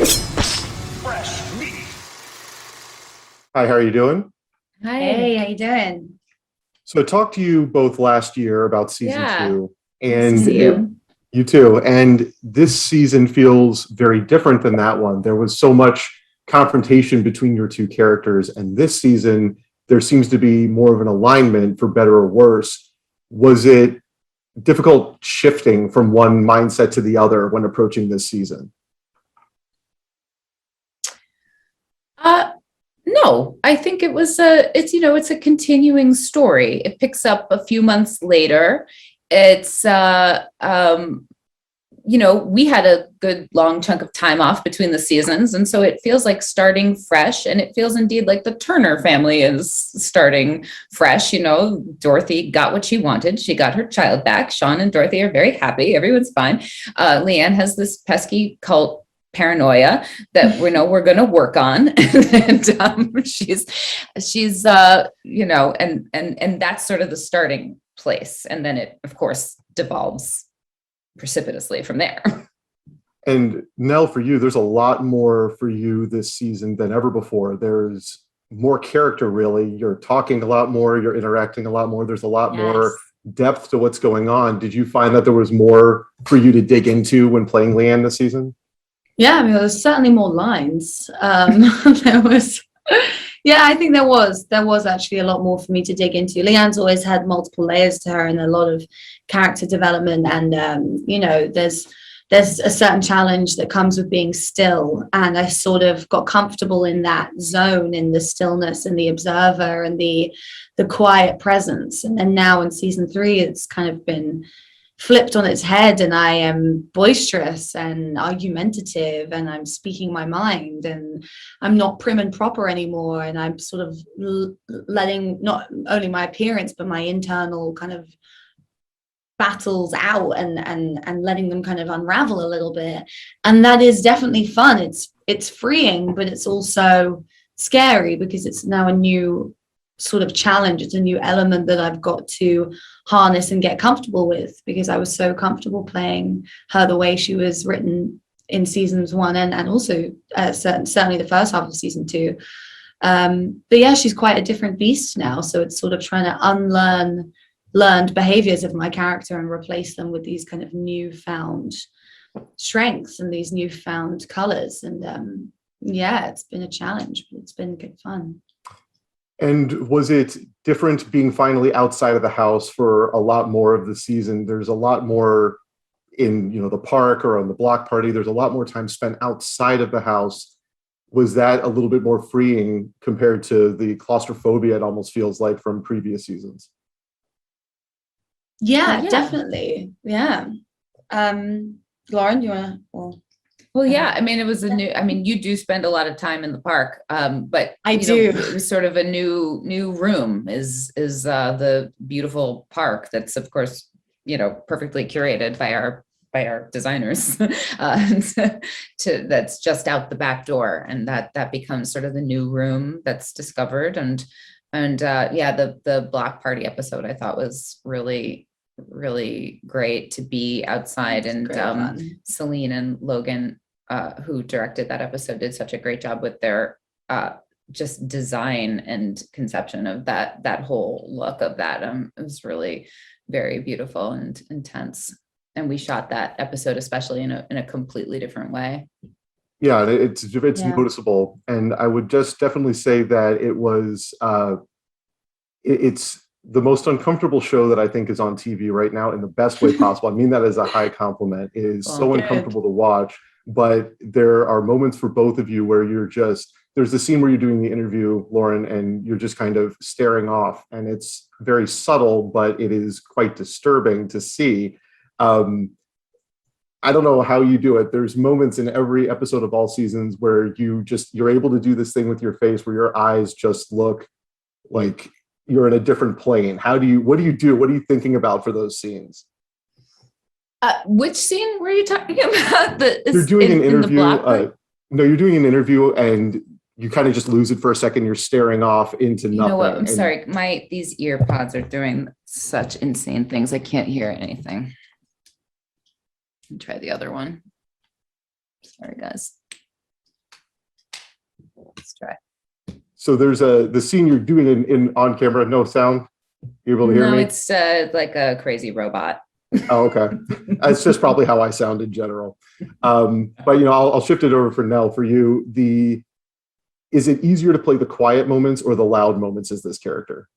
Fresh meat. Hi, how are you doing? Hey, Hi. how you doing? So I talked to you both last year about season Yeah. two, Nice to and see you. you too. And this season feels very different than that one. There was so much confrontation between your two characters, and this season there seems to be more of an alignment for better or worse. Was it difficult shifting from one mindset to the other when approaching this season? Uh, no, I think it's a continuing story. It picks up a few months later. It's we had a good long chunk of time off between the seasons, and so it feels like starting fresh, and it feels indeed like the Turner family is starting fresh. Dorothy got what she wanted. She got her child back. Sean and Dorothy are very happy. Everyone's fine. Leanne has this pesky cult paranoia that we're going to work on, and she's and that's sort of the starting place, and then it of course devolves precipitously from there. And Nell, for you, there's a lot more for you this season than ever before. There's more character, really. You're talking a lot more, you're interacting a lot more. There's a lot more depth to what's going on. Did you find that there was more for you to dig into when playing Leanne this season? Yeah, I mean, there was certainly more lines. There was, yeah, I think there was actually a lot more for me to dig into. Leanne's always had multiple layers to her and a lot of character development, and there's a certain challenge that comes with being still, and I sort of got comfortable in that zone, in the stillness and the observer and the quiet presence. And then now in season 3, it's kind of been flipped on its head, and I am boisterous and argumentative, and I'm speaking my mind, and I'm not prim and proper anymore, and I'm sort of letting not only my appearance but my internal kind of battles out, and letting them kind of unravel a little bit. And that is definitely fun. It's freeing, but it's also scary because it's now a new sort of challenge. It's a new element that I've got to harness and get comfortable with, because I was so comfortable playing her the way she was written in seasons 1 and also certainly the first half of season 2. But yeah, she's quite a different beast now, so it's sort of trying to unlearn learned behaviors of my character and replace them with these kind of newfound strengths and these newfound colors. And yeah, it's been a challenge, but it's been good fun. And was it different being finally outside of the house for a lot more of the season? There's a lot more in, the park or on the block party. There's a lot more time spent outside of the house. Was that a little bit more freeing compared to the claustrophobia it almost feels like from previous seasons? Yeah, definitely. Yeah. Lauren, you want to? Well, yeah, I mean, you do spend a lot of time in the park, but I do. It was sort of a new room is the beautiful park that's of course, perfectly curated by our designers, that's just out the back door, and that becomes sort of the new room that's discovered. And the block party episode I thought was really great to be outside. And Celine and Logan, who directed that episode, did such a great job with their just design and conception of that whole look of that. It was really very beautiful and intense, and we shot that episode especially in a completely different way. Yeah, it's noticeable, and I would just definitely say that it was it's the most uncomfortable show that I think is on TV right now in the best way possible. I mean that as a high compliment. It is so uncomfortable to watch, but there are moments for both of you where there's the scene where you're doing the interview, Lauren, and you're just kind of staring off, and it's very subtle, but it is quite disturbing to see. I don't know how you do it. There's moments in every episode of all seasons where you're able to do this thing with your face where your eyes just look like you're in a different plane. What do you do? What are you thinking about for those scenes? Which scene were you talking about? You're doing an interview. No, you're doing an interview and you kind of just lose it for a second. You're staring off into nothing. You know what? I'm sorry. These ear pods are doing such insane things. I can't hear anything. Try the other one. Sorry, guys. Let's try. So there's the scene you're doing in on camera, no sound. You able to hear No, me? it's like a crazy robot. Oh, okay. It's just probably how I sound in general. But I'll shift it over for Nell. For you, is it easier to play the quiet moments or the loud moments as this character?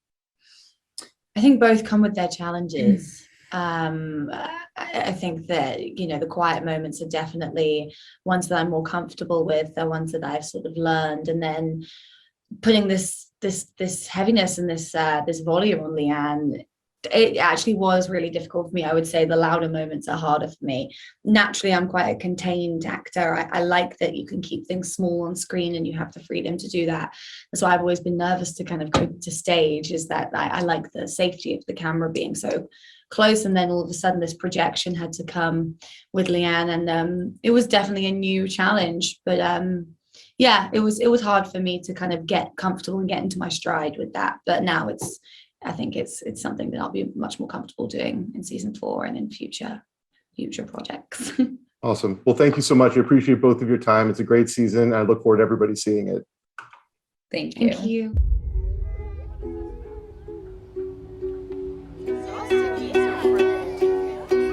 I think both come with their challenges. I think that, the quiet moments are definitely ones that I'm more comfortable with. They're ones that I've sort of learned. And then putting this heaviness and this volume on Leanne, it actually was really difficult for me. I would say the louder moments are harder for me. Naturally, I'm quite a contained actor. I like that you can keep things small on screen and you have the freedom to do that. That's why I've always been nervous to kind of go to stage, is that I like the safety of the camera being so close. And then all of a sudden this projection had to come with Leanne, and it was definitely a new challenge. But yeah, it was hard for me to kind of get comfortable and get into my stride with that. But now I think it's something that I'll be much more comfortable doing in season 4 and in future projects. Awesome. Well, thank you so much. I appreciate both of your time. It's a great season. I look forward to everybody seeing it. Thank you. Thank you.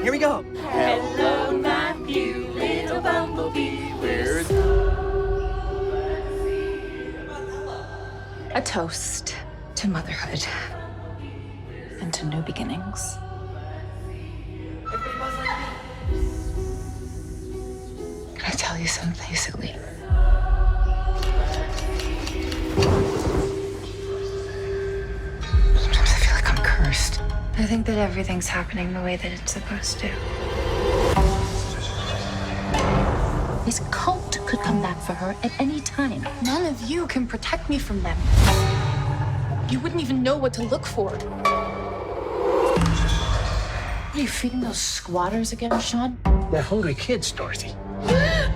Here we go. Hello, Matthew, little bumblebee. Where's a toast to motherhood and to new beginnings. Can I tell you something, basically? Sometimes I feel like I'm cursed. I think that everything's happening the way that it's supposed to. This cult could come back for her at any time. None of you can protect me from them. You wouldn't even know what to look for. Are you feeding those squatters again, Sean? They're hungry kids, Dorothy.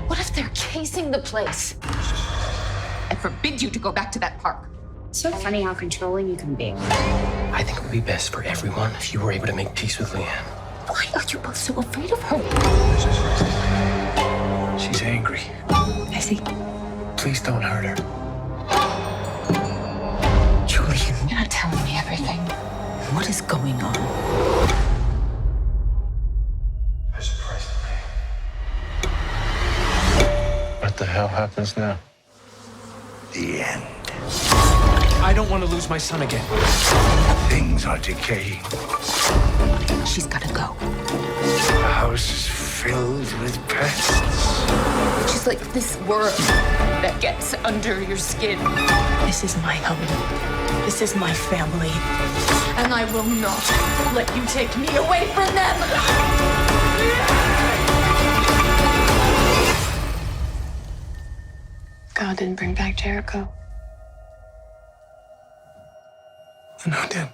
What if they're casing the place? I forbid you to go back to that park. It's so funny how controlling you can be. I think it would be best for everyone if you were able to make peace with Leanne. Why are you both so afraid of her? She's angry. I see. Please don't hurt her. Julian. You're not telling me everything. What is going on? There's a price to pay. What the hell happens now? The end. I don't want to lose my son again. Things are decaying. She's gotta go. The house is filled with pests. She's like this worm that gets under your skin. This is my home. This is my family. And I will not let you take me away from them. God didn't bring back Jericho. And who did?